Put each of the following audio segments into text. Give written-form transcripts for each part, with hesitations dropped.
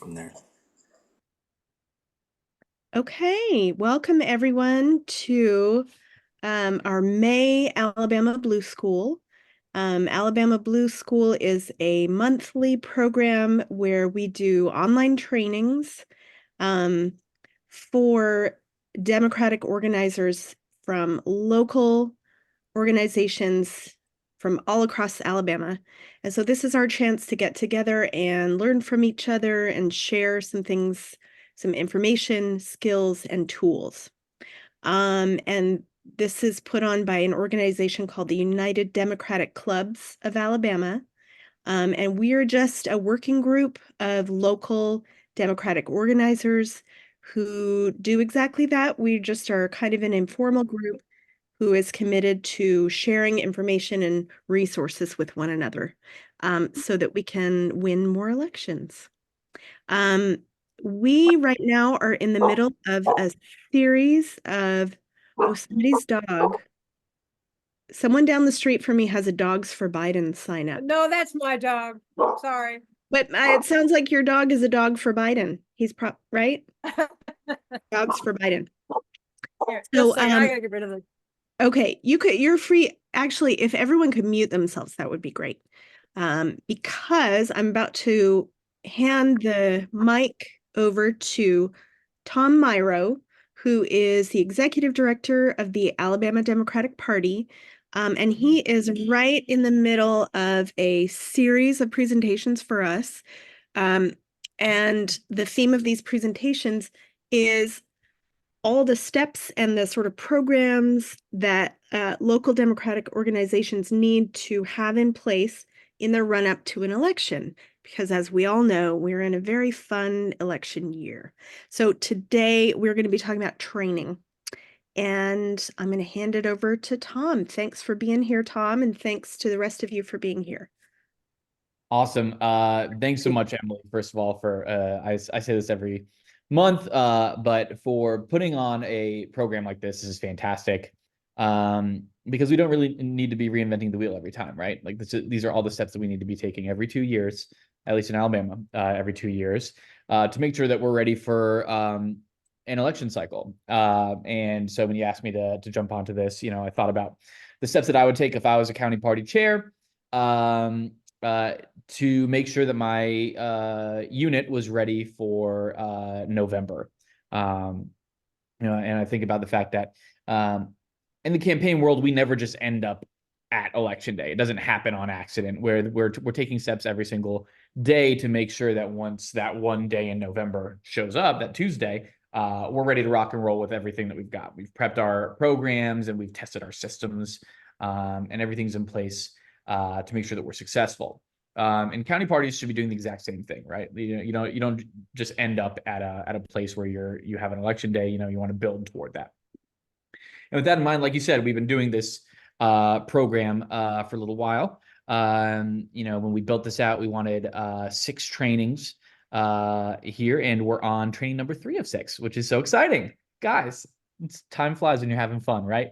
from there. Okay, welcome everyone to our May Alabama Blue School. Alabama Blue School is a monthly program where we do online trainings um, for Democratic organizers from local organizations from all across Alabama. And so this is our chance to get together and learn from each other and share some things, some information, skills, and tools. And this is put on by an organization called the United Democratic Clubs of Alabama. And we are just a working group of local Democratic organizers who do exactly that. We just are kind of an informal group who is committed to sharing information and resources with one another so that we can win more elections. Um, we right now are in the middle of a series of, oh, somebody's dog. Someone down the street from me has a Dogs for Biden sign up. No, that's my dog. Sorry. But it sounds like your dog is a dog for Biden. He's right? Dogs for Biden. Here, So, I gotta get rid of it. okay, you're free. Actually, if everyone could mute themselves, that would be great. Because I'm about to hand the mic over to Tom Myrow, who is the executive director of the Alabama Democratic Party. And he is right in the middle of a series of presentations for us. And the theme of these presentations is all the steps and the sort of programs that local Democratic organizations need to have in place in the run up to an election. Because as we all know, we're in a very fun election year. So today we're going to be talking about training. And I'm going to hand it over to Tom. Thanks for being here, Tom, and thanks to the rest of you for being here. Awesome. Thanks so much, Emily, first of all, for I say this every month, but for putting on a program like this is fantastic. Because we don't really need to be reinventing the wheel every time, right? Like these are all the steps that we need to be taking every 2 years, at least in Alabama, every 2 years, to make sure that we're ready for an election cycle. And so when you asked me to jump onto this, I thought about the steps that I would take if I was a county party chair. To make sure that my unit was ready for November. And I think about the fact that in the campaign world, we never just end up at election day. It doesn't happen on accident, where we're taking steps every single day to make sure that once that one day in November shows up, that Tuesday, we're ready to rock and roll with everything that we've got. We've prepped our programs and we've tested our systems, and everything's in place to make sure that we're successful. And county parties should be doing the exact same thing, right? You don't just end up at a place where you have an election day. You want to build toward that. And with that in mind, like you said, we've been doing this program for a little while. When we built this out, we wanted 6 trainings here, and we're on training number 3 of 6, which is so exciting, guys. Time flies when you're having fun, right?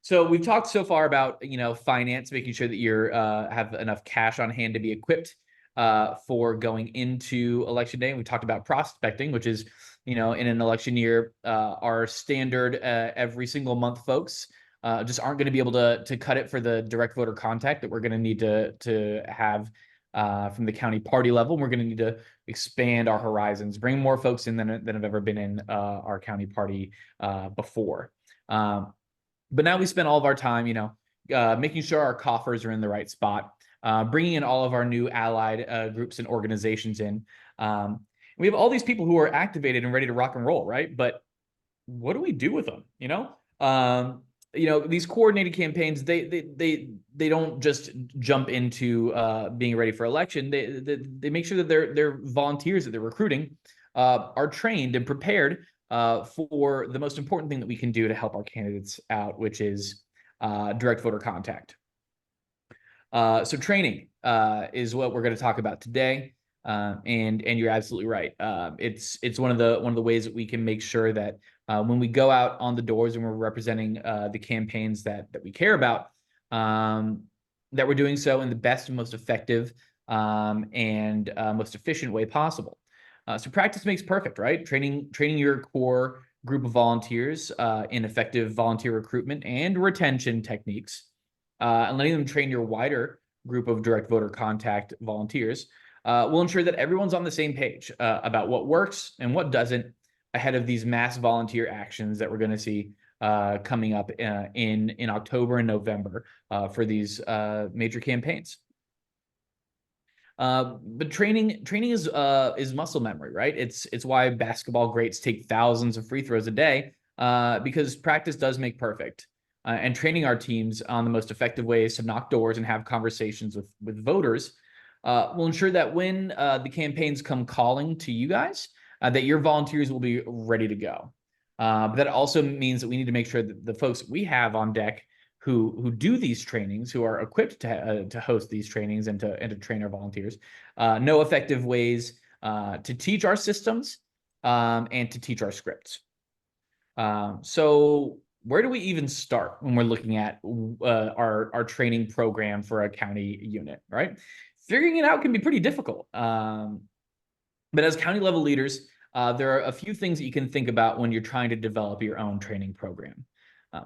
So we've talked so far about, finance, making sure that you're have enough cash on hand to be equipped for going into election day. And we talked about prospecting, which is, in an election year, our standard every single month folks just aren't going to be able to cut it for the direct voter contact that we're going to need to have from the county party level. We're going to need to expand our horizons, bring more folks in than have ever been in our county party before. But now we spend all of our time, making sure our coffers are in the right spot, bringing in all of our new allied groups and organizations in. We have all these people who are activated and ready to rock and roll, right? But what do we do with them? These coordinated campaigns, they don't just jump into being ready for election. They make sure that their volunteers that they're recruiting are trained and prepared for the most important thing that we can do to help our candidates out, which is direct voter contact. So training is what we're going to talk about today, and you're absolutely right. It's one of the ways that we can make sure that when we go out on the doors and we're representing the campaigns that we care about, that we're doing so in the best and most effective and most efficient way possible. So practice makes perfect, right? Training your core group of volunteers in effective volunteer recruitment and retention techniques, and letting them train your wider group of direct voter contact volunteers will ensure that everyone's on the same page about what works and what doesn't ahead of these mass volunteer actions that we're going to see coming up in October and November for these major campaigns. But training is muscle memory, right? It's why basketball greats take thousands of free throws a day because practice does make perfect. And training our teams on the most effective ways to knock doors and have conversations with voters will ensure that when the campaigns come calling to you guys, that your volunteers will be ready to go. But that also means that we need to make sure that the folks we have on deck who do these trainings, who are equipped to host these trainings and to train our volunteers, know effective ways to teach our systems and to teach our scripts. So where do we even start when we're looking at our training program for a county unit, right? Figuring it out can be pretty difficult. But as county level leaders, there are a few things that you can think about when you're trying to develop your own training program.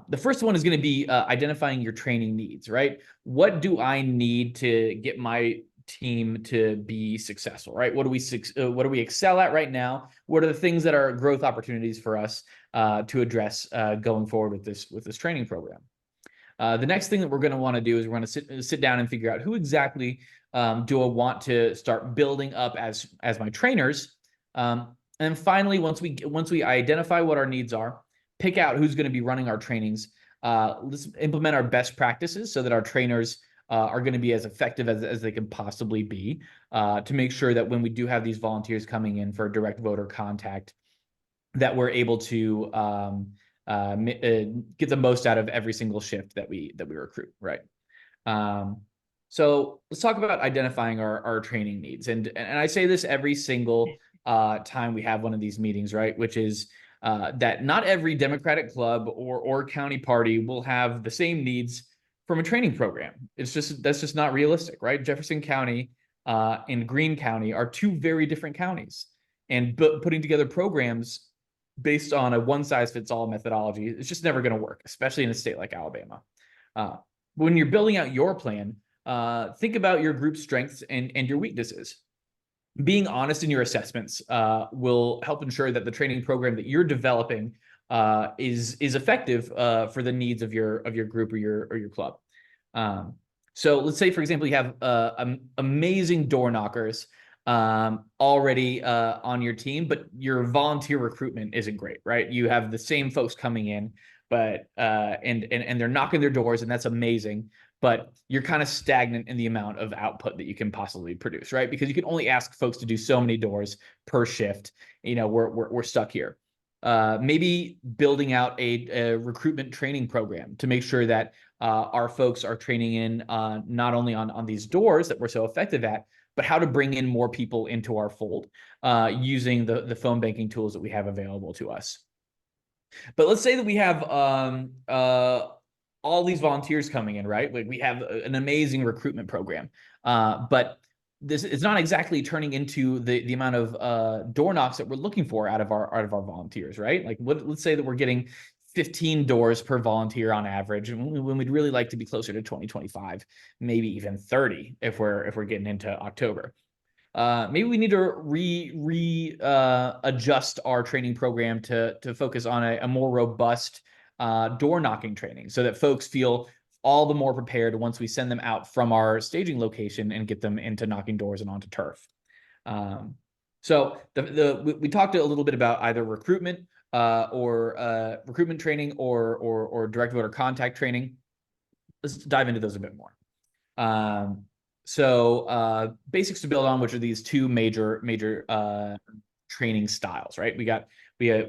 The first one is going to be identifying your training needs, right? What do I need to get my team to be successful, right? What do we excel at right now? What are the things that are growth opportunities for us to address going forward with this training program? The next thing that we're going to want to do is we're going to sit down and figure out who exactly do I want to start building up as my trainers. And then finally, once we identify what our needs are, pick out who's going to be running our trainings. Let's implement our best practices so that our trainers are going to be as effective as they can possibly be to make sure that when we do have these volunteers coming in for direct voter contact, that we're able to get the most out of every single shift that we recruit, right? So let's talk about identifying our training needs. And I say this every single time we have one of these meetings, right? Which is that not every Democratic club or county party will have the same needs from a training program. That's just not realistic, right? Jefferson County and Greene County are two very different counties, and putting together programs based on a one-size-fits-all methodology is just never going to work, especially in a state like Alabama. When you're building out your plan, think about your group's strengths and your weaknesses. Being honest in your assessments will help ensure that the training program that you're developing is effective for the needs of your group or your club. So let's say, for example, you have amazing door knockers already on your team, but your volunteer recruitment isn't great, right? You have the same folks coming in, but and they're knocking their doors, and that's amazing. But you're kind of stagnant in the amount of output that you can possibly produce, right? Because you can only ask folks to do so many doors per shift. You know, we're stuck here. Maybe building out a recruitment training program to make sure that our folks are training in not only on these doors that we're so effective at, but how to bring in more people into our fold using the phone banking tools that we have available to us. But let's say that we have all these volunteers coming in, right? Like we have an amazing recruitment program, but this is not exactly turning into the amount of door knocks that we're looking for out of our volunteers, right? Like let's say that we're getting 15 doors per volunteer on average, when we'd really like to be closer to 20, 25, maybe even 30 if we're getting into October. Maybe we need to adjust our training program to focus on a more robust door knocking training so that folks feel all the more prepared once we send them out from our staging location and get them into knocking doors and onto turf. So we talked a little bit about either recruitment or recruitment training or direct voter contact training. Let's dive into those a bit more. So basics to build on, which are these two major training styles, right? We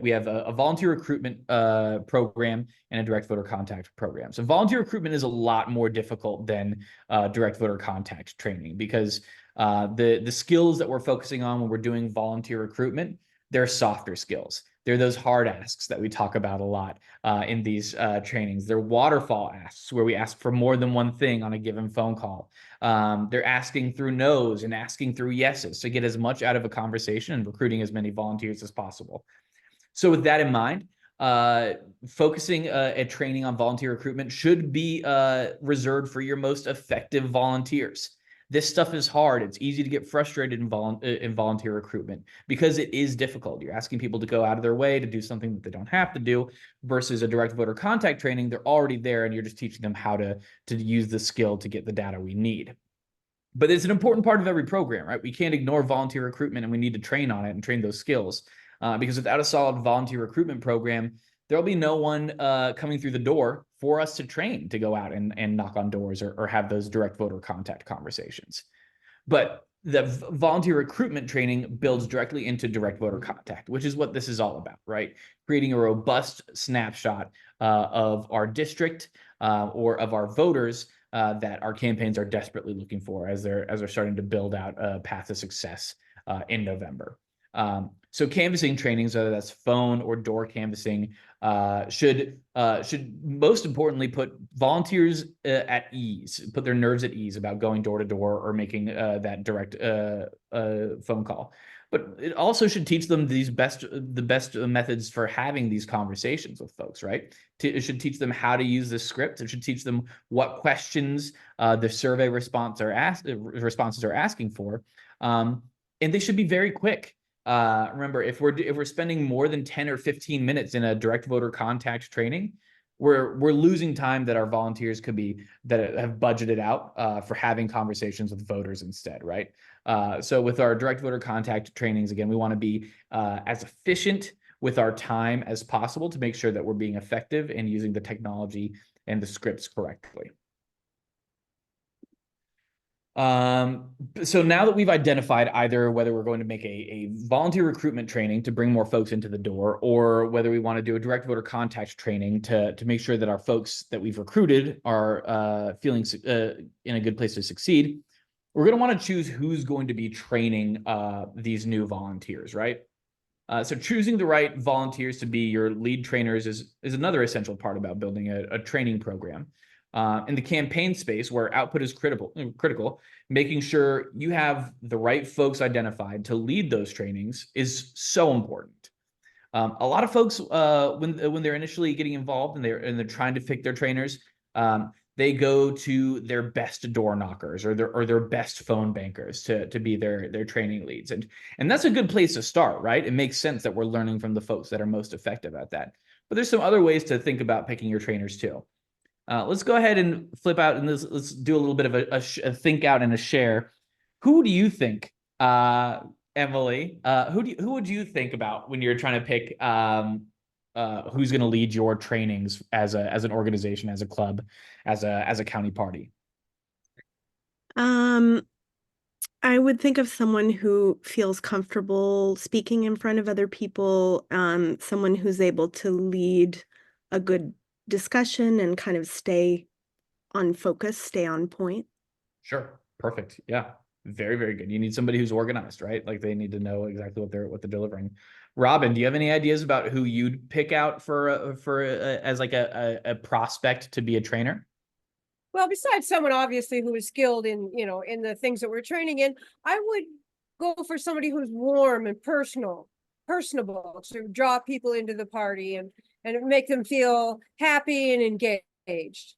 have a volunteer recruitment program and a direct voter contact program. So volunteer recruitment is a lot more difficult than direct voter contact training because the skills that we're focusing on when we're doing volunteer recruitment, they're softer skills. They're those hard asks that we talk about a lot in these trainings. They're waterfall asks where we ask for more than one thing on a given phone call. They're asking through no's and asking through yeses to get as much out of a conversation and recruiting as many volunteers as possible. So with that in mind, focusing a training on volunteer recruitment should be reserved for your most effective volunteers. This stuff is hard. It's easy to get frustrated in volunteer recruitment because it is difficult. You're asking people to go out of their way to do something that they don't have to do versus a direct voter contact training. They're already there and you're just teaching them how to use the skill to get the data we need. But it's an important part of every program, right? We can't ignore volunteer recruitment and we need to train on it and train those skills because without a solid volunteer recruitment program, there'll be no one coming through the door for us to train to go out and knock on doors or have those direct voter contact conversations. But the volunteer recruitment training builds directly into direct voter contact, which is what this is all about, right? Creating a robust snapshot of our district or of our voters that our campaigns are desperately looking for as they're starting to build out a path to success in November. So canvassing trainings, whether that's phone or door canvassing, should most importantly put volunteers at ease, put their nerves at ease about going door to door or making that direct phone call. But it also should teach them the best methods for having these conversations with folks, right? It should teach them how to use the script. It should teach them what questions the survey responses are asking for, and they should be very quick. Remember, if we're spending more than 10 or 15 minutes in a direct voter contact training, we're losing time that our volunteers that have budgeted out for having conversations with voters instead, right? So with our direct voter contact trainings, again, we want to be as efficient with our time as possible to make sure that we're being effective and using the technology and the scripts correctly. So now that we've identified either whether we're going to make a volunteer recruitment training to bring more folks into the door, or whether we want to do a direct voter contact training to make sure that our folks that we've recruited are feeling in a good place to succeed, we're going to want to choose who's going to be training these new volunteers, right? So choosing the right volunteers to be your lead trainers is another essential part about building a training program. In the campaign space where output is critical, making sure you have the right folks identified to lead those trainings is so important. A lot of folks, when they're initially getting involved and they're trying to pick their trainers, they go to their best door knockers or their best phone bankers to be their training leads, and that's a good place to start, right? It makes sense that we're learning from the folks that are most effective at that. But there's some other ways to think about picking your trainers too. Let's go ahead and flip out and let's do a little bit of a think out and a share. Who do you think, Emily? Who would you think about when you're trying to pick who's going to lead your trainings as an organization, as a club, as a county party? I would think of someone who feels comfortable speaking in front of other people, someone who's able to lead a good discussion and kind of stay on focus, stay on point. Sure. Perfect. Yeah. Very, very good. You need somebody who's organized, right? Like they need to know exactly what they're delivering. Robin, do you have any ideas about who you'd pick out as like a prospect to be a trainer? Well, besides someone obviously who is skilled in, in the things that we're training in, I would go for somebody who's warm and personable to draw people into the party and make them feel happy and engaged,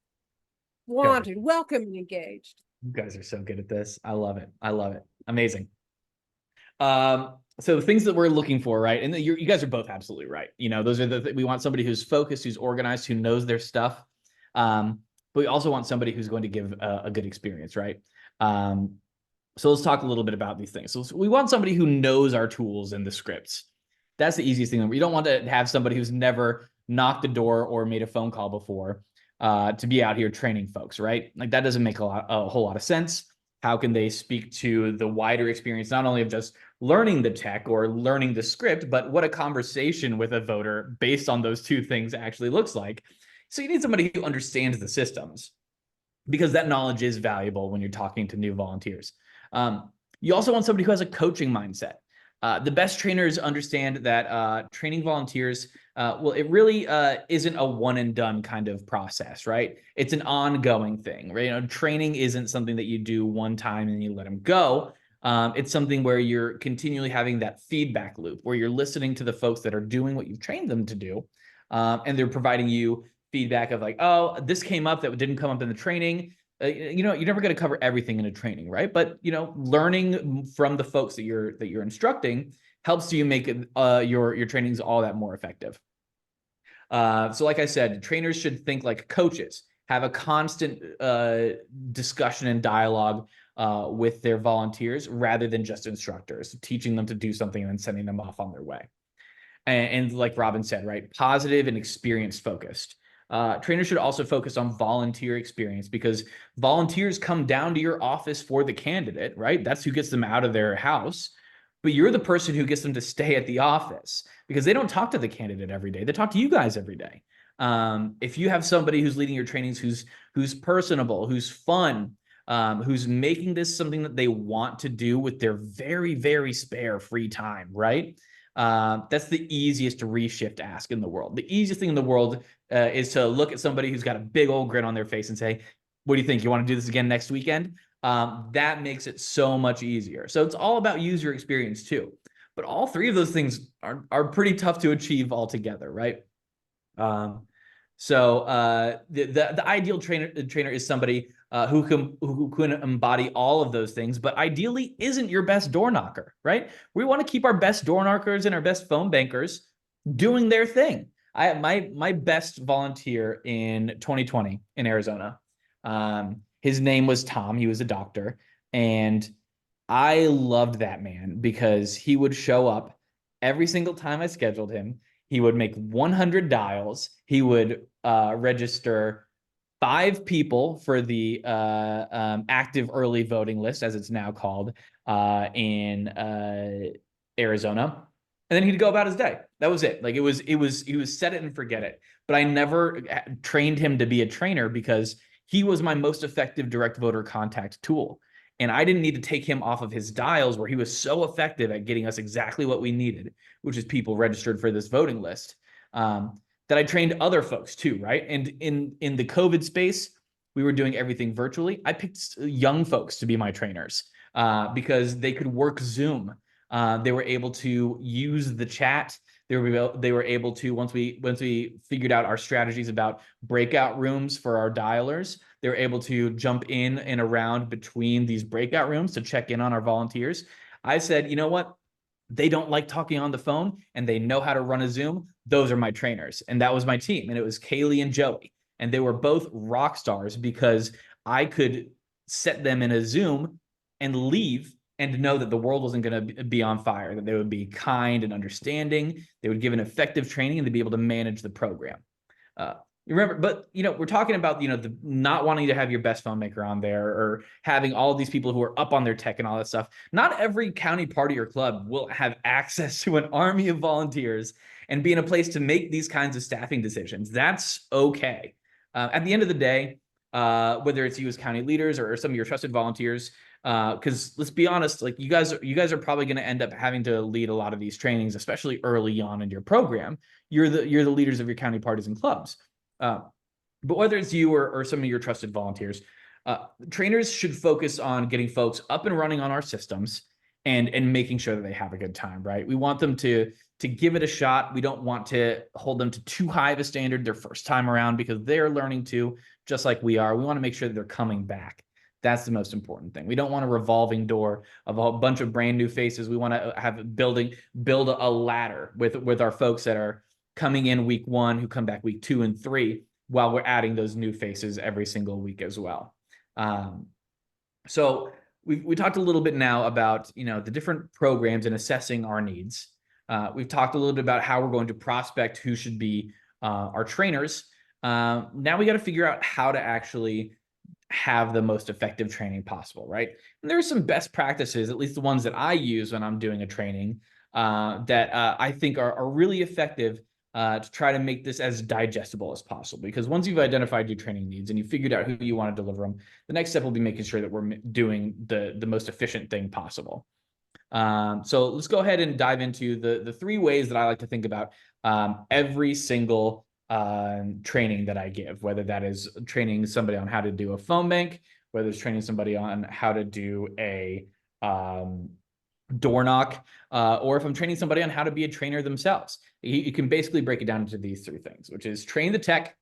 wanted, welcome, and engaged. You guys are so good at this. I love it. I love it. Amazing. So the things that we're looking for, right? And you guys are both absolutely right. Those are we want somebody who's focused, who's organized, who knows their stuff. But we also want somebody who's going to give a good experience, right? So let's talk a little bit about these things. So we want somebody who knows our tools and the scripts. That's the easiest thing. We don't want to have somebody who's never knocked a door or made a phone call before to be out here training folks, right? Like that doesn't make a whole lot of sense. How can they speak to the wider experience, not only of just learning the tech or learning the script, but what a conversation with a voter based on those two things actually looks like? So you need somebody who understands the systems, because that knowledge is valuable when you're talking to new volunteers. You also want somebody who has a coaching mindset. The best trainers understand that training volunteers, well, it really isn't a one and done kind of process, right? It's an ongoing thing, right? You know, training isn't something that you do one time and you let them go. It's something where you're continually having that feedback loop, where you're listening to the folks that are doing what you've trained them to do, and they're providing you feedback of like, oh, this came up that didn't come up in the training. You know, you're never going to cover everything in a training, right? But you know, learning from the folks that you're instructing helps you make your trainings all that more effective. So like I said, trainers should think like coaches, have a constant discussion and dialogue with their volunteers rather than just instructors, teaching them to do something and then sending them off on their way. And like Robin said, right, positive and experience focused. Trainers should also focus on volunteer experience, because volunteers come down to your office for the candidate, right? That's who gets them out of their house. But you're the person who gets them to stay at the office, because they don't talk to the candidate every day. They talk to you guys every day. If you have somebody who's leading your trainings, who's personable, who's fun, who's making this something that they want to do with their very, very spare free time, right? That's the easiest to reshift ask in the world. The easiest thing in the world is to look at somebody who's got a big old grin on their face and say, what do you think? You want to do this again next weekend? That makes it so much easier. So it's all about user experience too. But all three of those things are pretty tough to achieve altogether, right? So the ideal trainer is somebody who can embody all of those things, but ideally isn't your best door knocker, right? We want to keep our best door knockers and our best phone bankers doing their thing. My best volunteer in 2020 in Arizona, his name was Tom. He was a doctor, and I loved that man because he would show up every single time I scheduled him. He would make 100 dials. He would register 5 people for the active early voting list, as it's now called, in Arizona. And then he'd go about his day. That was it. Like he was set it and forget it. But I never trained him to be a trainer because he was my most effective direct voter contact tool. And I didn't need to take him off of his dials, where he was so effective at getting us exactly what we needed, which is people registered for this voting list, that I trained other folks too, right? And in the COVID space, we were doing everything virtually. I picked young folks to be my trainers because they could work Zoom. They were able to use the chat. They were able to, once we figured out our strategies about breakout rooms for our dialers, they were able to jump in and around between these breakout rooms to check in on our volunteers. I said, you know what? They don't like talking on the phone and they know how to run a Zoom. Those are my trainers. And that was my team. And it was Kaylee and Joey. And they were both rock stars because I could set them in a Zoom and leave and know that the world wasn't going to be on fire, that they would be kind and understanding. They would give an effective training and they'd be able to manage the program. You remember, but you know, we're talking about, you know, the not wanting to have your best phone maker on there or having all these people who are up on their tech and all that stuff. Not every county party or club will have access to an army of volunteers and be in a place to make these kinds of staffing decisions. That's okay. At the end of the day, whether it's you as county leaders or some of your trusted volunteers, because let's be honest, like you guys are probably going to end up having to lead a lot of these trainings, especially early on in your program. You're the leaders of your county parties and clubs. But whether it's you or some of your trusted volunteers, trainers should focus on getting folks up and running on our systems and making sure that they have a good time, right? We want them to give it a shot. We don't want to hold them to too high of a standard their first time around because they're learning too, just like we are. We want to make sure that they're coming back. That's the most important thing. We don't want a revolving door of a bunch of brand new faces. We want to build a ladder with our folks that are coming in week 1, who come back week 2 and 3, while we're adding those new faces every single week as well. So we talked a little bit now about, you know, the different programs and assessing our needs. We've talked a little bit about how we're going to prospect who should be our trainers. Now we got to figure out how to actually have the most effective training possible, right? And there are some best practices, at least the ones that I use when I'm doing a training, that I think are really effective to try to make this as digestible as possible. Because once you've identified your training needs and you figured out who you want to deliver them, the next step will be making sure that we're doing the most efficient thing possible. So let's go ahead and dive into the three ways that I like to think about every single training that I give, whether that is training somebody on how to do a phone bank, whether it's training somebody on how to do a door knock, or if I'm training somebody on how to be a trainer themselves. You can basically break it down into these three things, which is train the tech,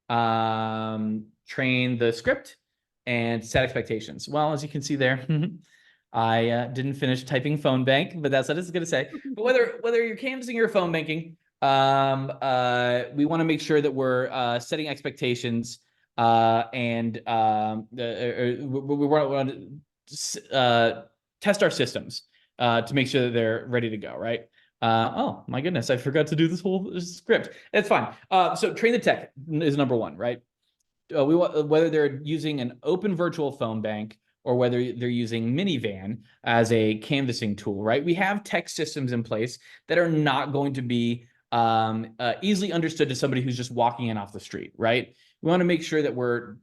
train the script, and set expectations. Well, as you can see there, I didn't finish typing phone bank, but that's what it's going to say. But whether you're canvassing or phone banking, we want to make sure that we're setting expectations, and we want to test our systems to make sure that they're ready to go, right? Oh my goodness, I forgot to do this whole script. It's fine. So train the tech is number one, right? We want, whether they're using an open virtual phone bank or whether they're using Minivan as a canvassing tool, right? We have tech systems in place that are not going to be easily understood to somebody who's just walking in off the street, right? We want to make sure that we're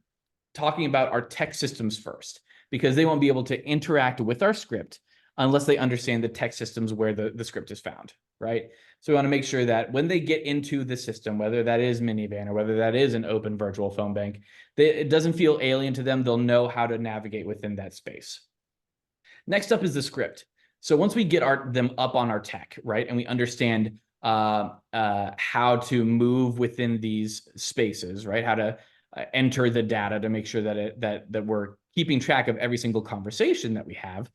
talking about our tech systems first, because they won't be able to interact with our script unless they understand the tech systems where the script is found, right? So we want to make sure that when they get into the system, whether that is Minivan or whether that is an open virtual phone bank, it doesn't feel alien to them. They'll know how to navigate within that space. Next up is the script. So once we get them up on our tech, right, and we understand how to move within these spaces, right, how to enter the data to make sure that that we're keeping track of every single conversation that we have.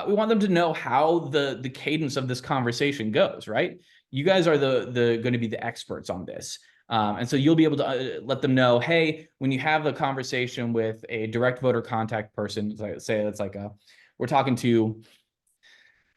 We want them to know how the cadence of this conversation goes, right? You guys are going to be the experts on this. And so you'll be able to let them know, hey, when you have a conversation with a direct voter contact person, say it's like we're talking to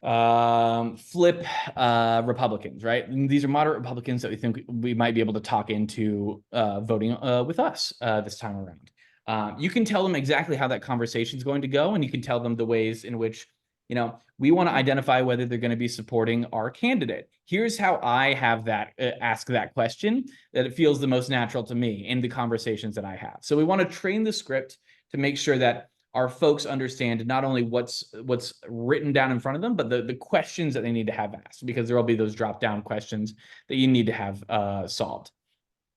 flip Republicans, right? And these are moderate Republicans that we think we might be able to talk into voting with us this time around. You can tell them exactly how that conversation is going to go, and you can tell them the ways in which, you know, we want to identify whether they're going to be supporting our candidate. Here's how I have that ask that question that it feels the most natural to me in the conversations that I have. So we want to train the script to make sure that our folks understand not only what's written down in front of them, but the questions that they need to have asked, because there will be those drop down questions that you need to have solved.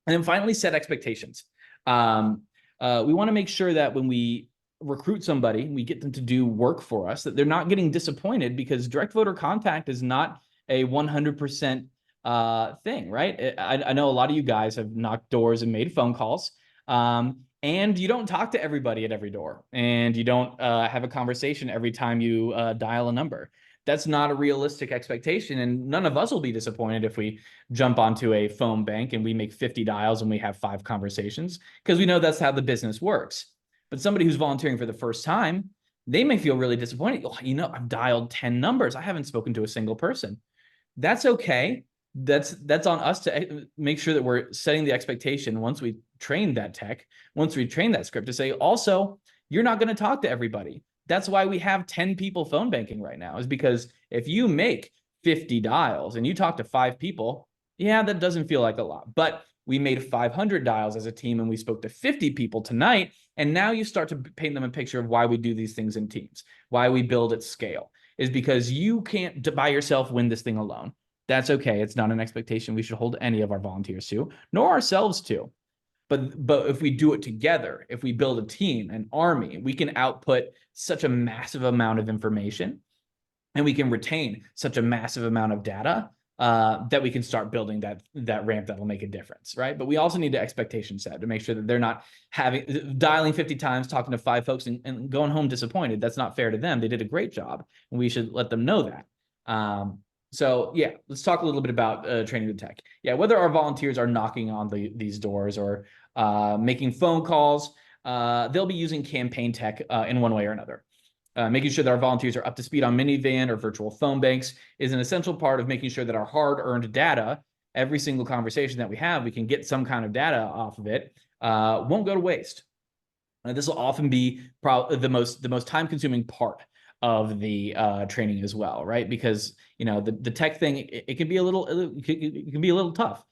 And then finally, set expectations. We want to make sure that when we recruit somebody, we get them to do work for us, that they're not getting disappointed, because direct voter contact is not a 100% thing, right? I know a lot of you guys have knocked doors and made phone calls. And you don't talk to everybody at every door, and you don't have a conversation every time you dial a number. That's not a realistic expectation, and none of us will be disappointed if we jump onto a phone bank and we make 50 dials and we have 5 conversations, because we know that's how the business works. But somebody who's volunteering for the first time, they may feel really disappointed. Oh, you know, I've dialed 10 numbers. I haven't spoken to a single person. That's okay. That's on us to make sure that we're setting the expectation once we train that tech, once we train that script, to say, also, you're not going to talk to everybody. That's why we have 10 people phone banking right now, is because if you make 50 dials and you talk to 5 people, yeah, that doesn't feel like a lot. But we made 500 dials as a team and we spoke to 50 people tonight. And now you start to paint them a picture of why we do these things in teams, why we build at scale, is because you can't by yourself win this thing alone. That's okay. It's not an expectation we should hold any of our volunteers to, nor ourselves to. But if we do it together, if we build a team, an army, we can output such a massive amount of information, and we can retain such a massive amount of data that we can start building that ramp that'll make a difference, right? But we also need the expectation set to make sure that they're not dialing 50 times, talking to 5 folks and going home disappointed. That's not fair to them. They did a great job, and we should let them know that. So yeah, let's talk a little bit about training the tech. Yeah, whether our volunteers are knocking on these doors or making phone calls, they'll be using campaign tech in one way or another. Making sure that our volunteers are up to speed on Minivan or virtual phone banks is an essential part of making sure that our hard-earned data, every single conversation that we have, we can get some kind of data off of it, won't go to waste. This will often be probably the most time-consuming part of the training as well, right? Because, you know, the tech thing, it can be a little tough.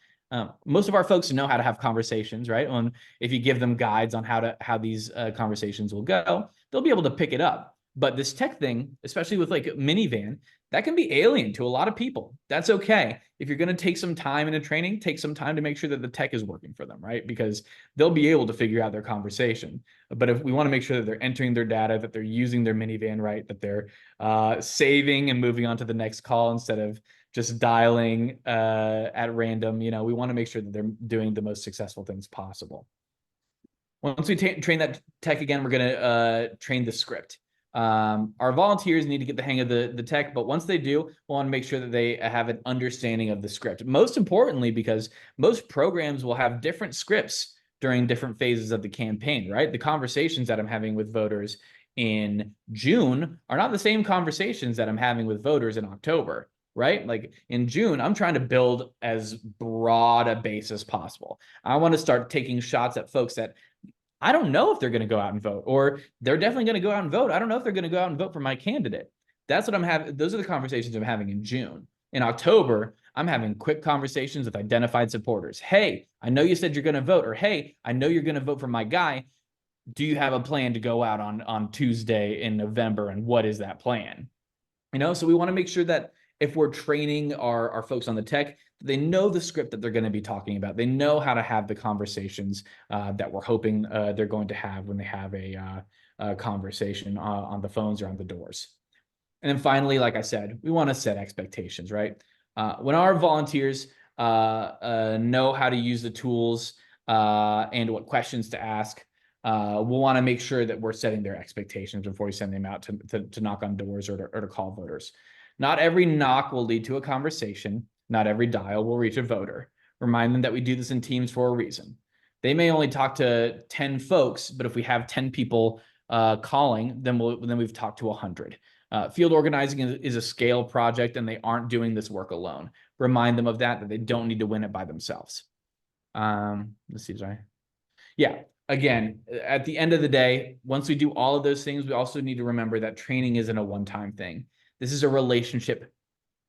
Most of our folks know how to have conversations, right? If you give them guides on how these conversations will go, they'll be able to pick it up. But this tech thing, especially with like minivan, that can be alien to a lot of people. That's okay. If you're going to take some time in a training, take some time to make sure that the tech is working for them, right? Because they'll be able to figure out their conversation. But if we want to make sure that they're entering their data, that they're using their minivan right, that they're saving and moving on to the next call instead of just dialing at random, we want to make sure that they're doing the most successful things possible. Once we train that tech again, we're going to train the script. Our volunteers need to get the hang of the tech, but once they do, we want to make sure that they have an understanding of the script. Most importantly, because most programs will have different scripts during different phases of the campaign, right? The conversations that I'm having with voters in June are not the same conversations that I'm having with voters in October, right? Like in June, I'm trying to build as broad a base as possible. I want to start taking shots at folks that I don't know if they're going to go out and vote, or they're definitely going to go out and vote. I don't know if they're going to go out and vote for my candidate. That's what I'm having. Those are the conversations I'm having in June. In October, I'm having quick conversations with identified supporters. Hey, I know you said you're going to vote, or hey, I know you're going to vote for my guy. Do you have a plan to go out on Tuesday in November? And what is that plan? So we want to make sure that if we're training our folks on the tech, they know the script that they're going to be talking about. They know how to have the conversations that we're hoping they're going to have when they have a conversation on the phones or on the doors. And then finally, like I said, we want to set expectations, right? When our volunteers know how to use the tools and what questions to ask, we'll want to make sure that we're setting their expectations before we send them out to knock on doors or to call voters. Not every knock will lead to a conversation. Not every dial will reach a voter. Remind them that we do this in teams for a reason. They may only talk to 10 folks, but if we have 10 people calling, then we've talked to 100. Field organizing is a scale project, and they aren't doing this work alone. Remind them of that they don't need to win it by themselves. Let's see, sorry. Yeah, again, at the end of the day, once we do all of those things, we also need to remember that training isn't a one-time thing. This is a relationship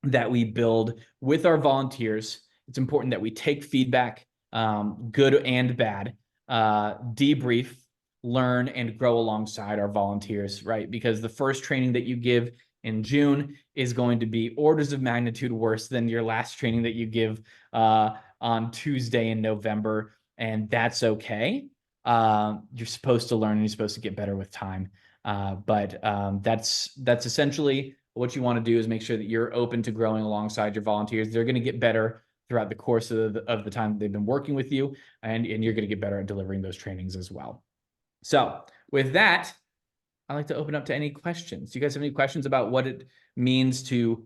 that we build with our volunteers. It's important that we take feedback, good and bad, debrief, learn, and grow alongside our volunteers, right? Because the first training that you give in June is going to be orders of magnitude worse than your last training that you give on Tuesday in November, and that's okay. You're supposed to learn and you're supposed to get better with time. But that's essentially what you want to do, is make sure that you're open to growing alongside your volunteers. They're going to get better throughout the course of the time they've been working with you, and you're going to get better at delivering those trainings as well. So with that, I'd like to open up to any questions. Do you guys have any questions about what it means to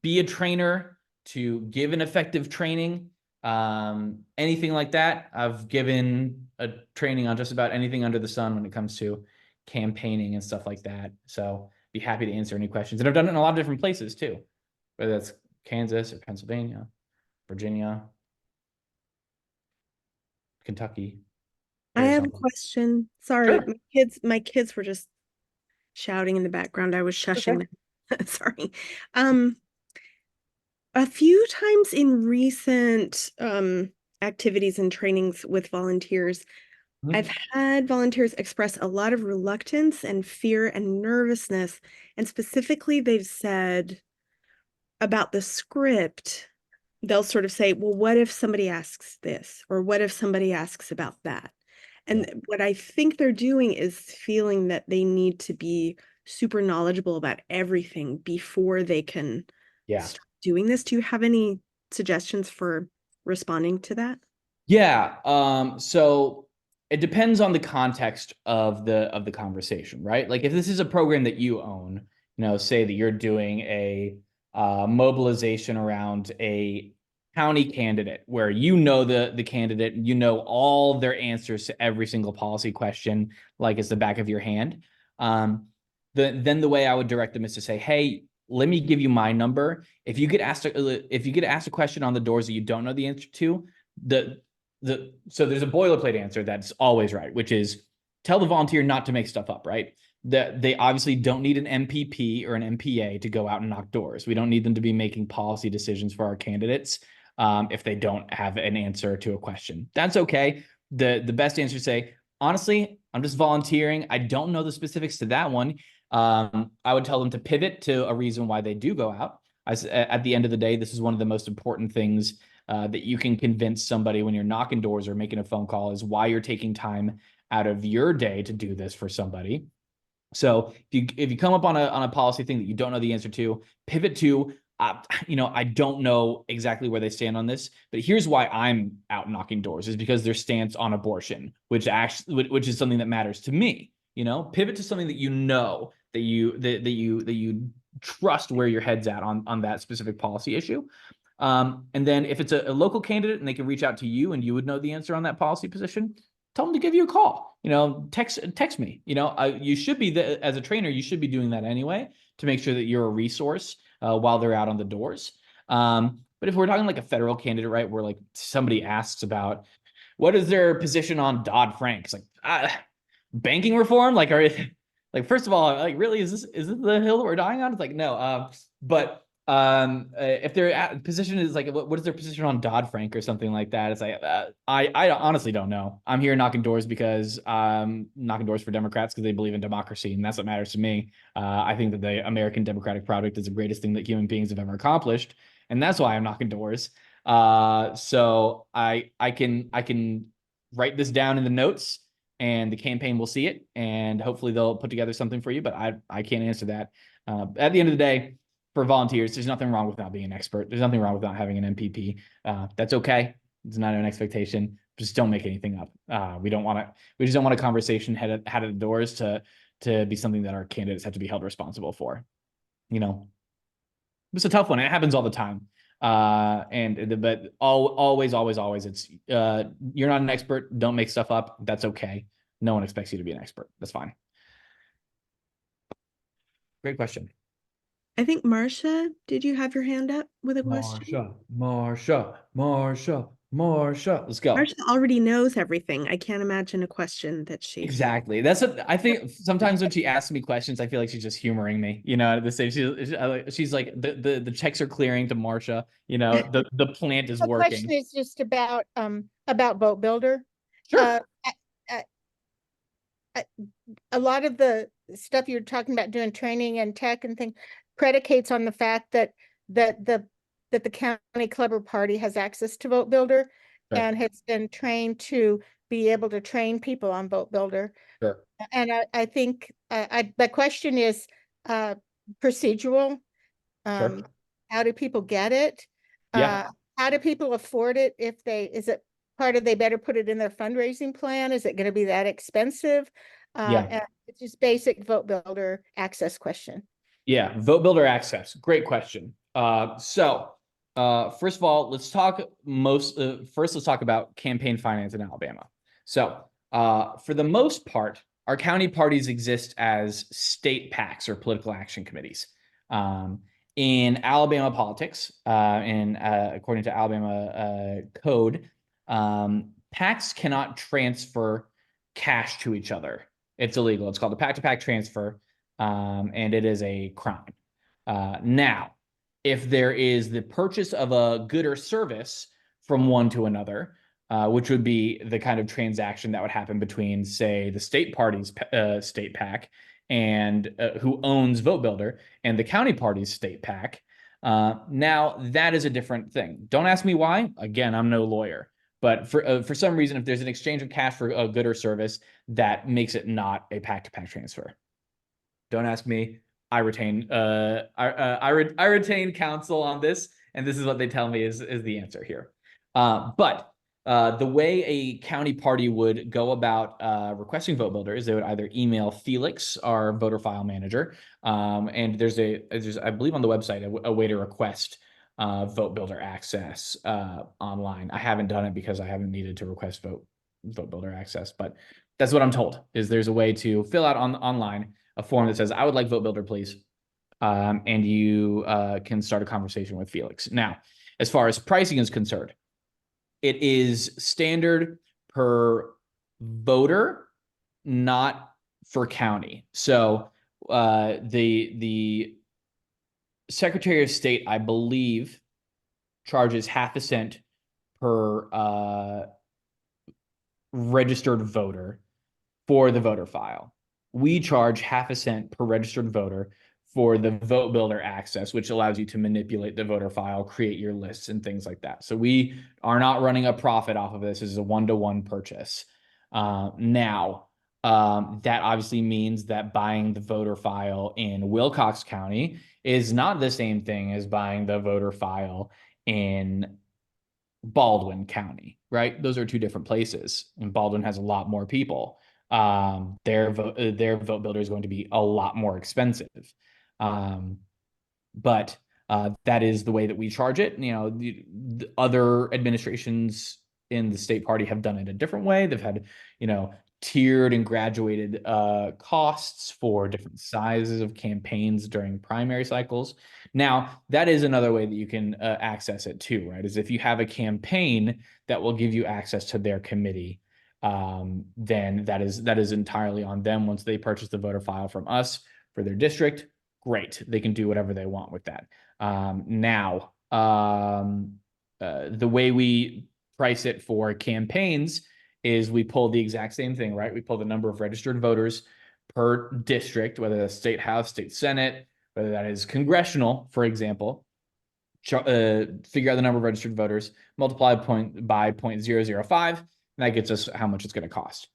be a trainer, to give an effective training, anything like that? I've given a training on just about anything under the sun when it comes to campaigning and stuff like that. So be happy to answer any questions. And I've done it in a lot of different places too, whether that's Kansas or Pennsylvania, Virginia, Kentucky. I have a question. Sorry, Sure. my kids were just shouting in the background. I was shushing them. Sorry. A few times in recent activities and trainings with volunteers, I've had volunteers express a lot of reluctance and fear and nervousness. And specifically, they've said about the script, they'll sort of say, well, what if somebody asks this? Or what if somebody asks about that? And what I think they're doing is feeling that they need to be super knowledgeable about everything before they can start doing this. Do you have any suggestions for responding to that? Yeah. So it depends on the context of the conversation, right? Like if this is a program that you own, say that you're doing a mobilization around a county candidate where the candidate, all their answers to every single policy question, like it's the back of your hand. Then the way I would direct them is to say, hey, let me give you my number. If you get asked a question on the doors that you don't know the answer to, so there's a boilerplate answer that's always right, which is tell the volunteer not to make stuff up, right? That they obviously don't need an MPP or an MPA to go out and knock doors. We don't need them to be making policy decisions for our candidates if they don't have an answer to a question. That's okay. The best answer is say, honestly, I'm just volunteering. I don't know the specifics to that one. I would tell them to pivot to a reason why they do go out. At the end of the day, this is one of the most important things that you can convince somebody when you're knocking doors or making a phone call, is why you're taking time out of your day to do this for somebody. So if you come up on a policy thing that you don't know the answer to, pivot to, I don't know exactly where they stand on this, but here's why I'm out knocking doors, is because their stance on abortion, which is something that matters to me. Pivot to something that that you trust where your head's at on that specific policy issue. And then if it's a local candidate and they can reach out to you and you would know the answer on that policy position, tell them to give you a call. Text me. You should be as a trainer, you should be doing that anyway to make sure that you're a resource while they're out on the doors. But if we're talking like a federal candidate, right, where like somebody asks about what is their position on Dodd-Frank, it's like banking reform, like first of all, like really is this the hill that we're dying on? It's like no, but if their position is like what is their position on Dodd-Frank or something like that, it's like I honestly don't know. I'm here knocking doors because knocking doors for Democrats because they believe in democracy, and that's what matters to me. I think that the American democratic product is the greatest thing that human beings have ever accomplished, and that's why I'm knocking doors. So I can write this down in the notes, and the campaign will see it, and hopefully they'll put together something for you, but I can't answer that. At the end of the day, for volunteers, there's nothing wrong with not being an expert. There's nothing wrong with not having an MPP. That's okay. It's not an expectation. Just don't make anything up. We just don't want a conversation headed at the doors to be something that our candidates have to be held responsible for. It's a tough one. It happens all the time. But always, it's you're not an expert. Don't make stuff up. That's okay. No one expects you to be an expert. That's fine. Great question. I think Marcia, did you have your hand up with a question? Marcia. Let's go. Marcia already knows everything. I can't imagine a question that she Exactly. That's what I think. Sometimes when she asks me questions, I feel like she's just humoring me. At the same, she's like the checks are clearing to Marcia. The plant is The working. question is just about Vote Builder. Sure. A lot of the stuff you're talking about doing training and tech and things predicates on the fact that the county club or party has access to Vote Builder. Right. And has been trained to be able to train people on Vote Builder. Sure. And I think the question is procedural. Sure. How do people get it? Yeah. How do people afford it? Is it part of they better put it in their fundraising plan? Is it going to be that expensive? And it's just basic Vote Builder access question. Yeah, Vote Builder access. Great question. First of all, let's talk about campaign finance in Alabama. So for the most part, our county parties exist as state PACs or political action committees. In Alabama politics, according to Alabama code, PACs cannot transfer cash to each other. It's illegal. It's called a PAC-to-PAC transfer, and it is a crime. Now, if there is the purchase of a good or service from one to another, which would be the kind of transaction that would happen between, say, the state party's state PAC and who owns Vote Builder and the county party's state PAC. Now, that is a different thing. Don't ask me why. Again, I'm no lawyer. But for some reason, if there's an exchange of cash for a good or service, that makes it not a PAC-to-PAC transfer. Don't ask me. I retain counsel on this, and this is what they tell me is the answer here. But the way a county party would go about requesting Vote Builder is they would either email Felix, our voter file manager, and there's I believe on the website a way to request Vote Builder access online. I haven't done it because I haven't needed to request Vote Builder access, but that's what I'm told is there's a way to fill out online a form that says, I would like Vote Builder, please. And you can start a conversation with Felix. Now, as far as pricing is concerned, it is standard per voter, not for county. So the Secretary of State, I believe, charges half a cent per registered voter for the voter file. we charge half a cent per registered voter for the vote builder access, which allows you to manipulate the voter file, create your lists and things like that. So we are not running a profit off of this. This is a one-to-one purchase. Now, that obviously means that buying the voter file in Wilcox County is not the same thing as buying the voter file in Baldwin County, right? Those are two different places, and Baldwin has a lot more people. Their vote builder is going to be a lot more expensive. But that is the way that we charge it. You know, the other administrations in the state party have done it a different way. They've had, you know, tiered and graduated costs for different sizes of campaigns during primary cycles. Now, that is another way that you can access it too, right? Is if you have a campaign that will give you access to their committee, then that is entirely on them. Once they purchase the voter file from us for their district, great. They can do whatever they want with that. Now, the way we price it for campaigns is we pull the exact same thing, right? We pull the number of registered voters per district, whether that's state house, state senate, whether that is congressional, for example, figure out the number of registered voters, multiply by 0.005, and that gets us how much it's going to cost.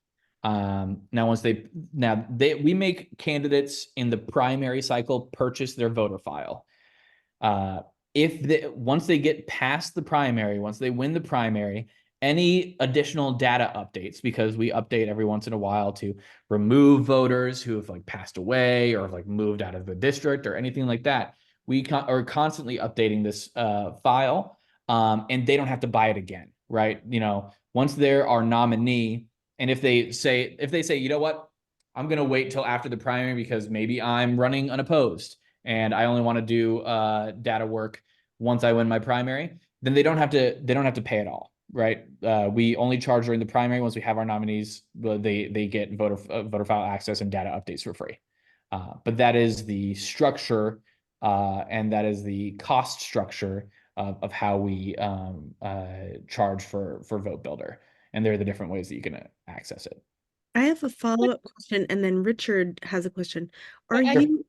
Now, we make candidates in the primary cycle purchase their voter file. Once they get past the primary, once they win the primary, any additional data updates, because we update every once in a while to remove voters who have like passed away or have like moved out of the district or anything like that. We are constantly updating this file, and they don't have to buy it again, right? You know, once they're our nominee, and if they say, you know what, I'm going to wait till after the primary because maybe I'm running unopposed and I only want to do data work once I win my primary, then they don't have to pay at all. Right. We only charge during the primary. Once we have our nominees, they get voter file access and data updates for free. But that is the structure and that is the cost structure of how we charge for Vote Builder. And there are the different ways that you can access it. I have a follow-up question, and then Richard has a question. Are I- you,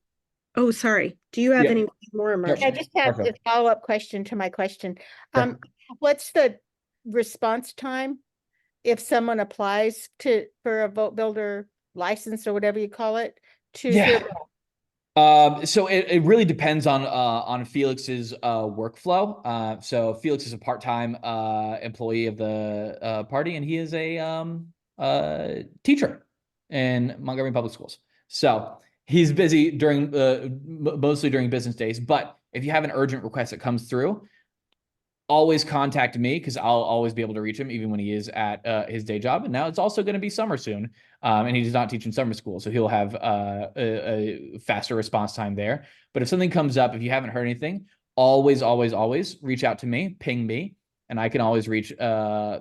oh, sorry. Do you have Yeah. any more, Marcia? I just have a Perfect. follow-up question to my question. Sure. What's the response time if someone applies for a vote builder license or whatever you call it to hear back? So it really depends on Felix's workflow. So Felix is a part-time employee of the party, and he is a teacher in Montgomery Public Schools. So he's busy mostly during business days. But if you have an urgent request that comes through, always contact me because I'll always be able to reach him even when he is at his day job. And now it's also going to be summer soon, and he does not teach in summer school, so he'll have a faster response time there. But if something comes up, if you haven't heard anything, always reach out to me, ping me, and I can always reach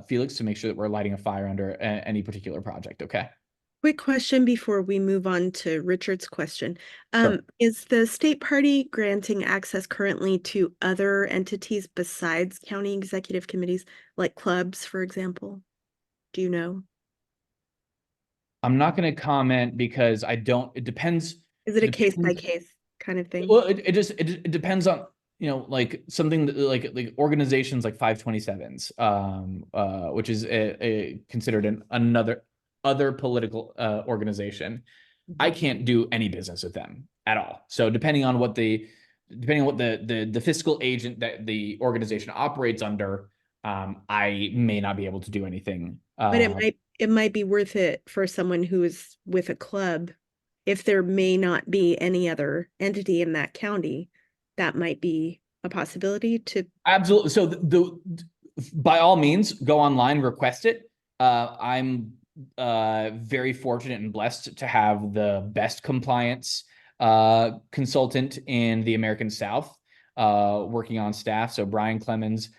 Felix to make sure that we're lighting a fire under any particular project. Okay. Quick question before we move on to Richard's question. Sure. Is the state party granting access currently to other entities besides county executive committees, like clubs, for example? Do you know? I'm not going to comment because it depends. Is it a case by depends- case kind of thing? Well, it depends on, you know, like something that, like organizations like 527s, which is considered another political organization. I can't do any business with them at all. So depending on what the fiscal agent that the organization operates under, I may not be able to do anything. But it might be worth it for someone who is with a club. If there may not be any other entity in that county, that might be a possibility to. Absolutely. So by all means, go online, request it. I'm very fortunate and blessed to have the best compliance consultant in the American South working on staff. So Brian Clemens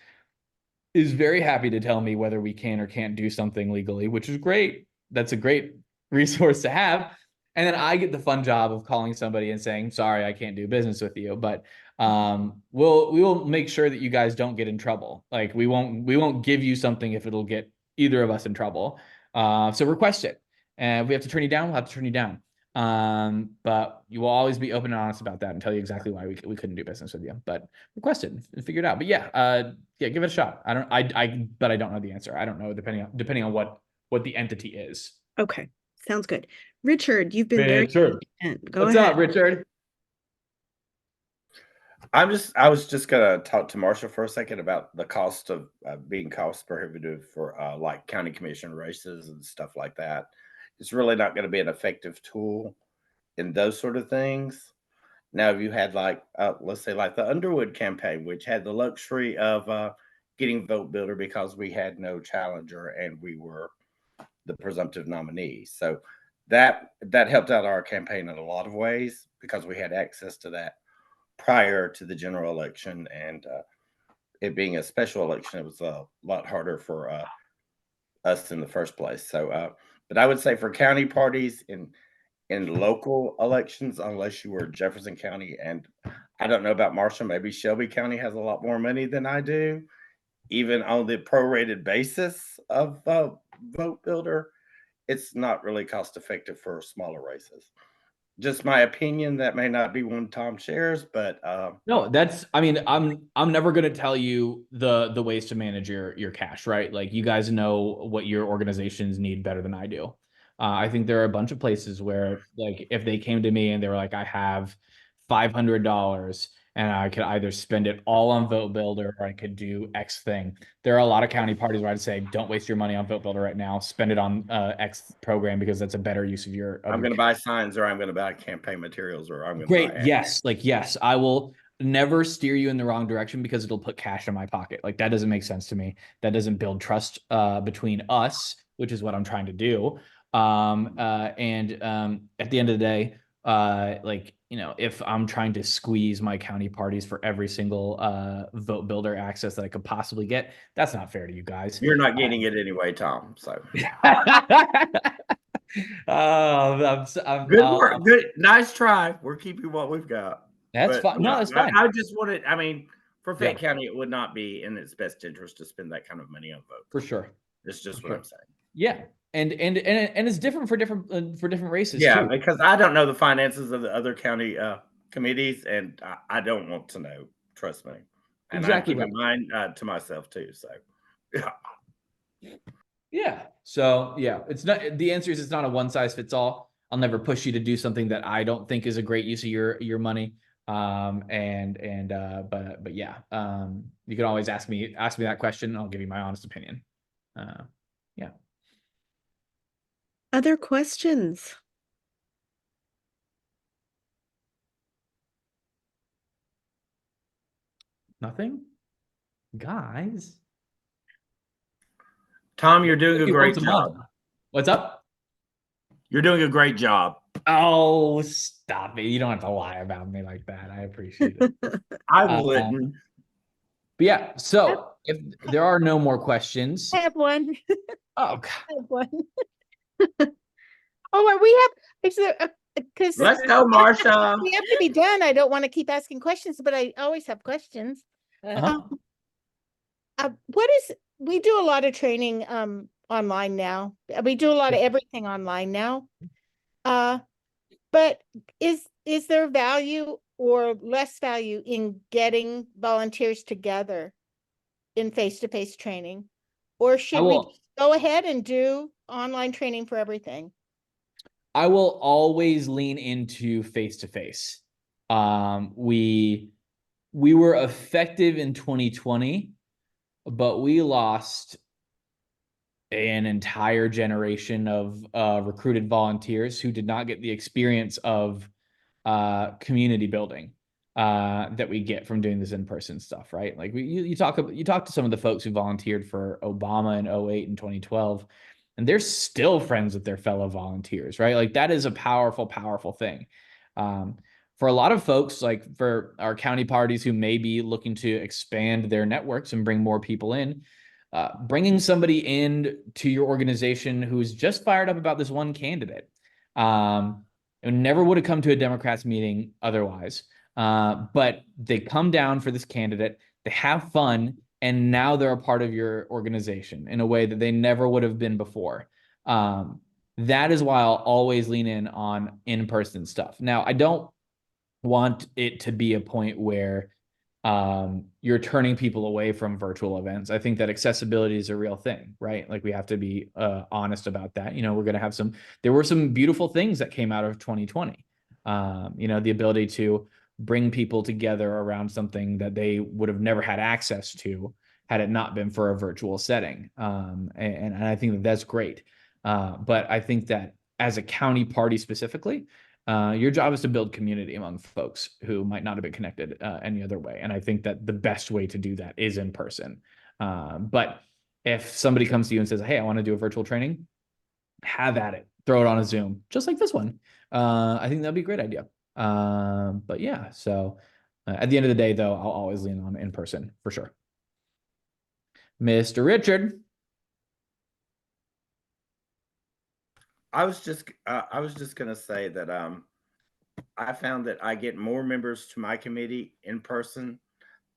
is very happy to tell me whether we can or can't do something legally, which is great. That's a great resource to have. And then I get the fun job of calling somebody and saying, sorry, I can't do business with you. But we will make sure that you guys don't get in trouble. Like we won't give you something if it'll get either of us in trouble. So request it. And if we have to turn you down, we'll have to turn you down. But you will always be open and honest about that and tell you exactly why we couldn't do business with you. But request it and figure it out. But yeah, give it a shot. But I don't know the answer. I don't know depending on what the entity is. Okay, sounds good. Richard, you've been very Richard. patient. Go What's ahead. up, Richard? I was just gonna talk to Marcia for a second about the cost of being cost prohibitive for like county commission races and stuff like that. It's really not going to be an effective tool in those sort of things. Now, if you had like, let's say like the Underwood campaign, which had the luxury of getting Vote Builder because we had no challenger and we were the presumptive nominee. So that helped out our campaign in a lot of ways because we had access to that prior to the general election, and it being a special election, it was a lot harder for us in the first place. So, but I would say for county parties in local elections, unless you were Jefferson County, and I don't know about Marshall, maybe Shelby County has a lot more money than I do, even on the prorated basis of Vote Builder, it's not really cost effective for smaller races. Just my opinion. That may not be one Tom shares, but No, I'm never going to tell you the ways to manage your cash, right? Like, you guys know what your organizations need better than I do. I think there are a bunch of places where, like, if they came to me and they were like, I have $500 and I could either spend it all on Vote Builder or I could do X thing. There are a lot of county parties where I'd say, don't waste your money on Vote Builder right now. Spend it on X program because that's a better use of your. I'm going to buy signs, or I'm going to buy campaign materials, or I'm going to Great. buy Yes. Yes, I will never steer you in the wrong direction because it'll put cash in my pocket. Like, that doesn't make sense to me. That doesn't build trust between us, which is what I'm trying to do. At the end of the day, like, if I'm trying to squeeze my county parties for every single Vote Builder access that I could possibly get, that's not fair to you guys. You're not getting it anyway, Tom. So good work. Good, nice try. We're keeping what we've got. That's fine. No, that's fine. I just wanted. I mean, for Fayette Yeah. County, it would not be in its best interest to spend that kind of money on vote. For sure. It's just For what sure. I'm saying. Yeah, and it's different for different races. Yeah, too. because I don't know the finances of the other county committees, and I don't want to know. Trust me. And Exactly I'm keeping mine to myself too. So, yeah. Yeah. So yeah, it's not, the answer is it's not a one size fits all. I'll never push you to do something that I don't think is a great use of your money. But yeah, you can always ask me that question and I'll give you my honest opinion. Yeah. Other questions? Nothing, guys. Tom, you're doing a great Once job. month. What's up? You're doing a great job. Oh, stop it. You don't have to lie about me like that. I appreciate it. I wouldn't. But yeah, so if there are no more questions. I have one. Oh, God. I have one. Oh, we have, is there, because Let's go, Marcia. we have to be done. I don't want to keep asking questions, but I always have questions. Uh-huh. We do a lot of training online now. We do a lot of everything online now. But is there value or less value in getting volunteers together in face-to-face training? Or should we just go ahead and do online training for everything? I will always lean into face-to-face. We were effective in 2020, but we lost an entire generation of recruited volunteers who did not get the experience of community building that we get from doing this in-person stuff, right? Like, you talk to some of the folks who volunteered for Obama in 2008 and 2012, and they're still friends with their fellow volunteers, right? Like, that is a powerful, powerful thing. For a lot of folks, like for our county parties who may be looking to expand their networks and bring more people in, bringing somebody in to your organization who's just fired up about this one candidate, and never would have come to a Democrats meeting otherwise, but they come down for this candidate, they have fun, and now they're a part of your organization in a way that they never would have been before. That is why I'll always lean in on in-person stuff. Now, I don't want it to be a point where you're turning people away from virtual events. I think that accessibility is a real thing, right? Like we have to be honest about that. We're going to have there were some beautiful things that came out of 2020. The ability to bring people together around something that they would have never had access to had it not been for a virtual setting. And I think that that's great. But I think that as a county party specifically, your job is to build community among folks who might not have been connected any other way. And I think that the best way to do that is in person. But if somebody comes to you and says, hey, I want to do a virtual training, have at it. Throw it on a Zoom, just like this one. I think that'd be a great idea. But yeah, so at the end of the day, though, I'll always lean on in person for sure. Mr. Richard. I was just gonna say that I found that I get more members to my committee in person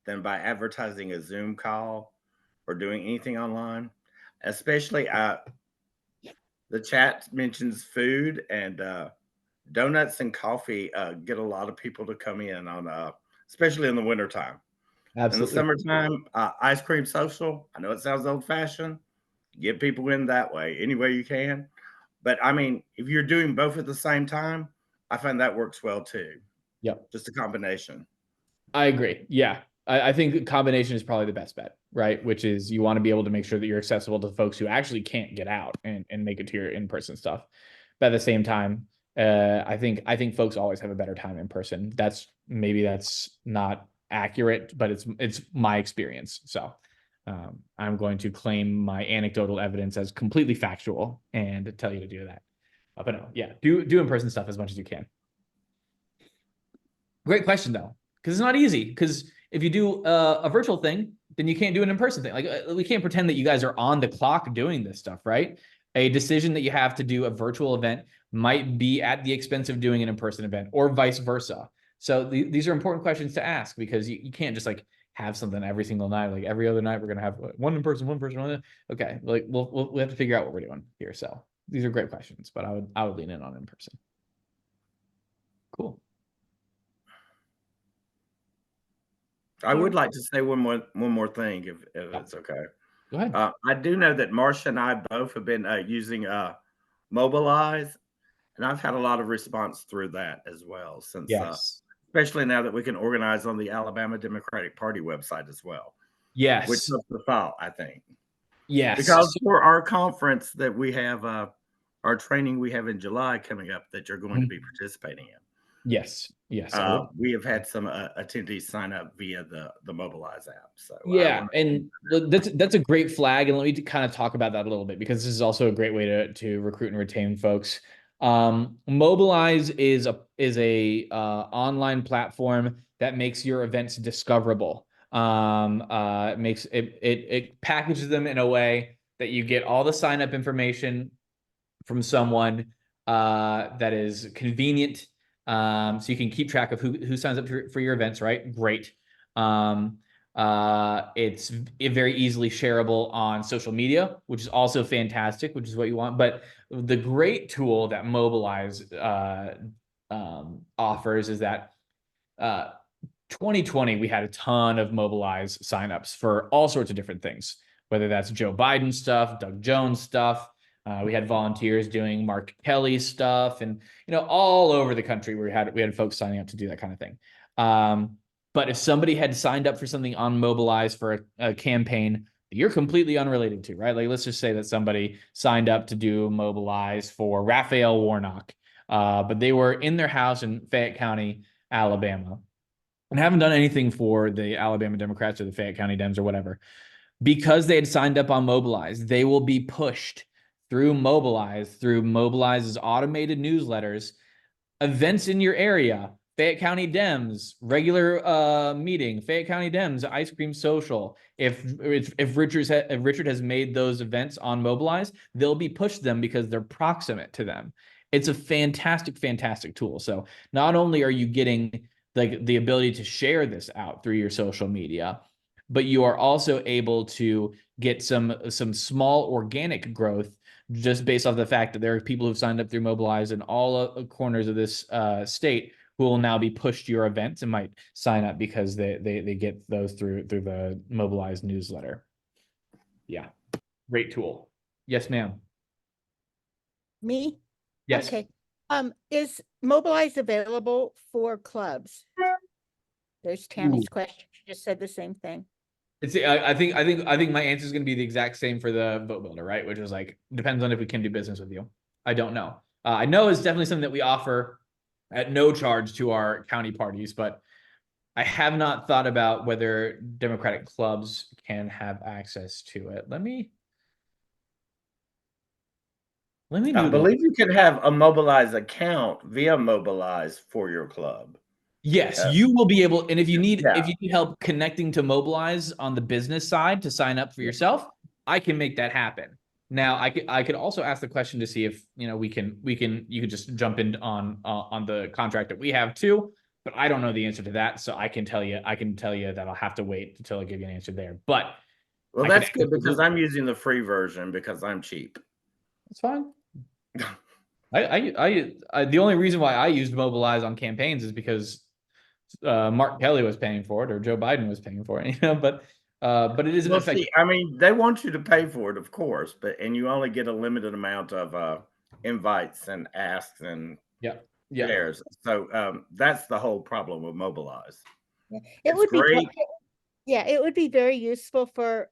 than by advertising a Zoom call or doing anything online. Especially the chat mentions food, and donuts and coffee get a lot of people to come in on especially in the wintertime. Absolutely. In the summertime, ice cream social. I know it sounds old fashioned. Get people in that way, any way you can. But I mean, if you're doing both at the same time, I find that works well too. Yep. Just a combination. I agree. Yeah. I think the combination is probably the best bet, right? Which is you want to be able to make sure that you're accessible to folks who actually can't get out and make it to your in-person stuff. But at the same time, I think folks always have a better time in person. That's not accurate, but it's my experience. So I'm going to claim my anecdotal evidence as completely factual and tell you to do that. But no, yeah, do in-person stuff as much as you can. Great question though, because it's not easy. Because if you do a virtual thing, then you can't do an in-person thing. Like we can't pretend that you guys are on the clock doing this stuff, right? A decision that you have to do a virtual event might be at the expense of doing an in-person event, or vice versa. So these are important questions to ask, because you can't just like have something every single night. Like every other night, we're gonna have one in person, one person. Okay, like we'll have to figure out what we're doing here. So these are great questions, but I would lean in on in person. Cool. I would like to say one more thing, if it's okay. Go ahead. I do know that Marcia and I both have been using Mobilize, and I've had a lot of response through that as well. Since especially now that we can organize on the Alabama Democratic Party website as well. Yes. Which helps the file, I think. Yes. Because for our conference that we have, our training we have in July coming up, that you're going to be participating in. Yes. Yes. We have had some attendees sign up via the Mobilize app. So yeah, and that's a great flag. And let me kind of talk about that a little bit, because this is also a great way to recruit and retain folks. Mobilize is a online platform that makes your events discoverable. It packages them in a way that you get all the sign up information from someone that is convenient. So you can keep track of who signs up for your events, right? Great. It's very easily shareable on social media, which is also fantastic, which is what you want. But the great tool that Mobilize offers is that 2020, we had a ton of Mobilize signups for all sorts of different things, whether that's Joe Biden stuff, Doug Jones stuff. We had volunteers doing Mark Kelly stuff, and all over the country we had folks signing up to do that kind of thing. But if somebody had signed up for something on Mobilize for a campaign that you're completely unrelated to, right? Like let's just say that somebody signed up to do Mobilize for Raphael Warnock, but they were in their house in Fayette County, Alabama, and haven't done anything for the Alabama Democrats or the Fayette County Dems or whatever. Because they had signed up on Mobilize, they will be pushed through Mobilize's automated newsletters, events in your area, Fayette County Dems, regular meeting, Fayette County Dems, ice cream social. If Richard has made those events on Mobilize, they'll be pushed them because they're proximate to them. It's a fantastic, fantastic tool. So not only are you getting like the ability to share this out through your social media, but you are also able to get some small organic growth just based off the fact that there are people who've signed up through Mobilize in all corners of this state who will now be pushed to your events and might sign up because they get those through the Mobilize newsletter. Yeah, great tool. Yes, ma'am. Me? Yes. Okay. Is Mobilize available for clubs? There's Tammy's question. She just said the same thing. I think my answer is going to be the exact same for the Vote Builder, right? Which is like, depends on if we can do business with you. I don't know. I know it's definitely something that we offer at no charge to our county parties, but I have not thought about whether Democratic clubs can have access to it. Let me I Google. believe you can have a Mobilize account via Mobilize for your club. Yes, you will be able, and if you need Yeah. help connecting to Mobilize on the business side to sign up for yourself, I can make that happen. Now, I could also ask the question to see if you could just jump in on the contract that we have too, but I don't know the answer to that, so I can tell you that I'll have to wait until I give you an answer there. But Well, I can that's good because absolutely- I'm using the free version because I'm cheap. That's fine. I the only reason why I used Mobilize on campaigns is because Mark Kelly was paying for it or Joe Biden was paying for it, but it isn't Well, effective. see, I mean, they want you to pay for it, of course, and you only get a limited amount of invites and asks and Yeah. shares. So that's the whole problem with Mobilize. It It's would be great. Yeah, it would be very useful for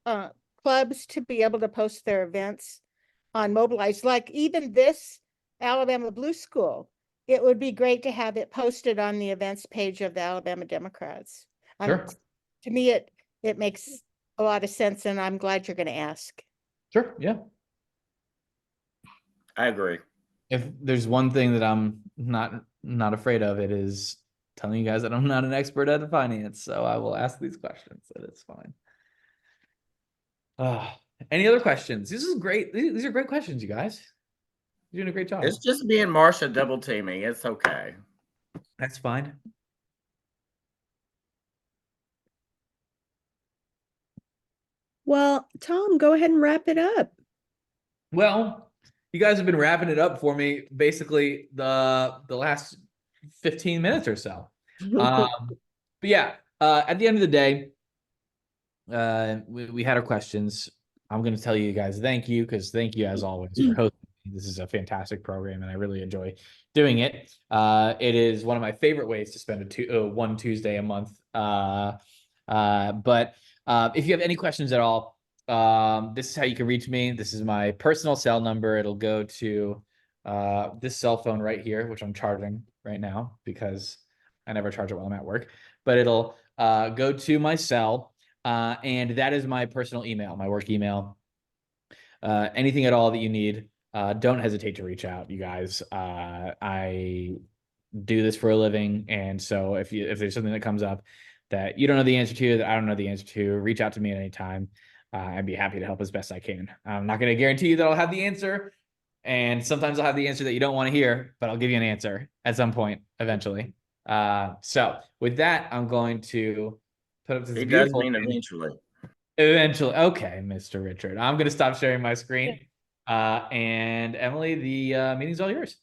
clubs to be able to post their events on Mobilize, like even this Alabama Blue School. It would be great to have it posted on the events page of the Alabama Democrats. Sure. To me, it makes a lot of sense, and I'm glad you're going to ask. Sure. Yeah. I agree. If there's one thing that I'm not afraid of, it is telling you guys that I'm not an expert at finance, so I will ask these questions. That it's fine. Any other questions? This is great. These are great questions, you guys. You're doing a great job. It's just me and Marsha double teaming. It's okay. That's fine. Well, Tom, go ahead and wrap it up. Well, you guys have been wrapping it up for me basically the last 15 minutes or so. But yeah, at the end of the day, we had our questions. I'm going to tell you guys thank you, because thank you as always for hosting. This is a fantastic program, and I really enjoy doing it. It is one of my favorite ways to spend one Tuesday a month. But if you have any questions at all, this is how you can reach me. This is my personal cell number. It'll go to this cell phone right here, which I'm charging right now because I never charge it while I'm at work. But it'll go to my cell, and that is my personal email, my work email. Anything at all that you need, don't hesitate to reach out, you guys. I do this for a living, and so if there's something that comes up that you don't know the answer to, that I don't know the answer to, reach out to me at any time. I'd be happy to help as best I can. I'm not going to guarantee you that I'll have the answer, and sometimes I'll have the answer that you don't want to hear, but I'll give you an answer at some point eventually. So with that, I'm going to put up this It does beautiful mean thing. eventually. Eventually. Okay, Mr. Richard. I'm going to stop sharing my screen. And Emily, the meeting's all yours.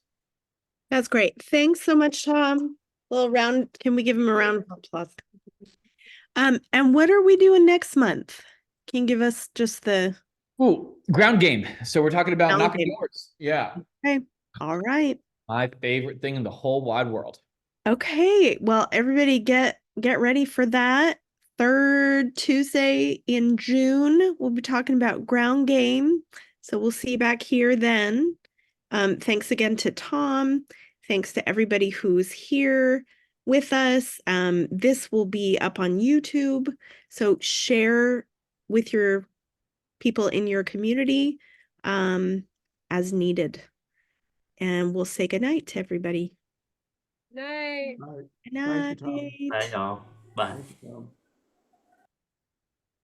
That's great. Thanks so much, Tom. Little round. Can we give him a round of applause? And what are we doing next month? Can you give us just the Ooh, ground game. So we're talking about Ground knocking game. doors. Yeah. Okay. All right. My favorite thing in the whole wide world. Okay. Well, everybody get ready for that. Third Tuesday in June, we'll be talking about ground game. So we'll see you back here then. Thanks again to Tom. Thanks to everybody who's here with us. This will be up on YouTube. So share with your people in your community as needed. And we'll say goodnight to everybody. Night. Good night. Bye y'all. Bye.